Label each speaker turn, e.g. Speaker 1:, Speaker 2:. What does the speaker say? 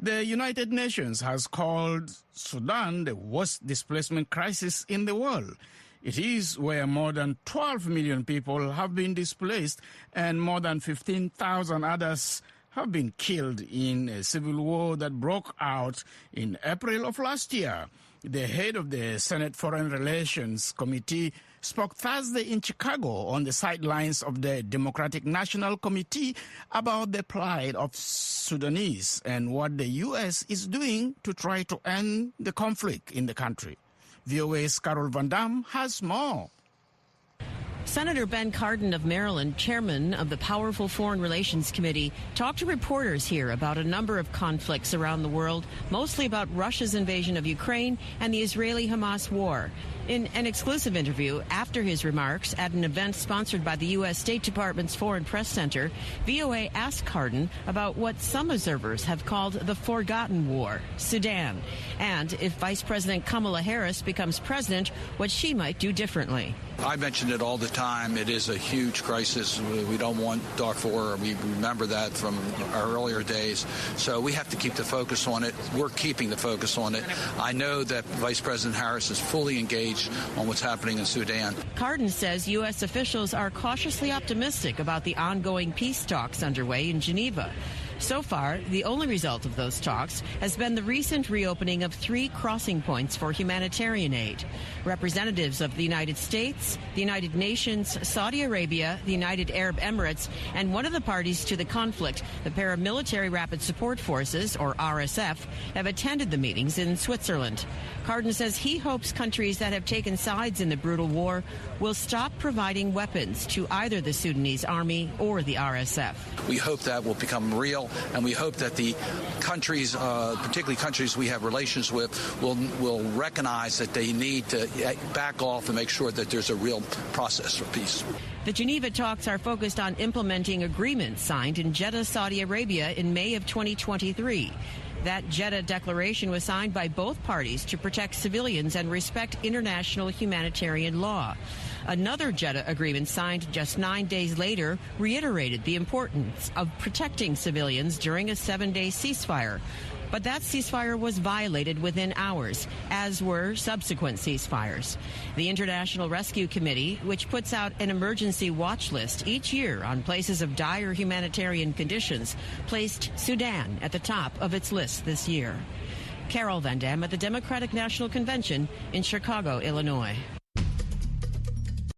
Speaker 1: The United Nations has called Sudan the worst displacement crisis in the world. It is where more than 12 million people have been displaced and more than 15,000 others have been killed in a civil war that broke out in April of last year. The head of the Senate Foreign Relations Committee spoke Thursday in Chicago on the sidelines of the Democratic National Committee about the plight of Sudanese and what the U.S. is doing to try to end the conflict in the country. VOA's Carol Van Dam has more.
Speaker 2: Senator Ben Cardin of Maryland, chairman of the powerful Foreign Relations Committee, talked to reporters here about a number of conflicts around the world, mostly about Russia's invasion of Ukraine and the Israeli-Hamas war. In an exclusive interview after his remarks at an event sponsored by the U.S. State Department's Foreign Press Center, VOA asked Cardin about what some observers have called the forgotten war, Sudan, and if Vice President Kamala Harris becomes president, what she might do differently.
Speaker 3: I mentioned it all the time. It is a huge crisis. We don't want Darfur. We remember that from our earlier days. So we have to keep the focus on it. We're keeping the focus on it. I know that Vice President Harris is fully engaged on what's happening in Sudan.
Speaker 2: Cardin says U.S. officials are cautiously optimistic about the ongoing peace talks underway in Geneva. So far, the only result of those talks has been the recent reopening of 3 crossing points for humanitarian aid. Representatives of the United States, the United Nations, Saudi Arabia, the United Arab Emirates, and one of the parties to the conflict, the Paramilitary Rapid Support Forces, or RSF, have attended the meetings in Switzerland. Cardin says he hopes countries that have taken sides in the brutal war will stop providing weapons to either the Sudanese army or the RSF.
Speaker 3: We hope that will become real, and we hope that the countries, particularly countries we have relations with, will recognize that they need to back off and make sure that there's a real process for peace.
Speaker 2: The Geneva talks are focused on implementing agreements signed in Jeddah, Saudi Arabia in May of 2023. That Jeddah declaration was signed by both parties to protect civilians and respect international humanitarian law. Another Jeddah agreement signed just 9 days later reiterated the importance of protecting civilians during a 7-day ceasefire. But that ceasefire was violated within hours, as were subsequent ceasefires. The International Rescue Committee, which puts out an emergency watch list each year on places of dire humanitarian conditions, placed Sudan at the top of its list this year. Carol Van Dam at the Democratic National Convention in Chicago, Illinois.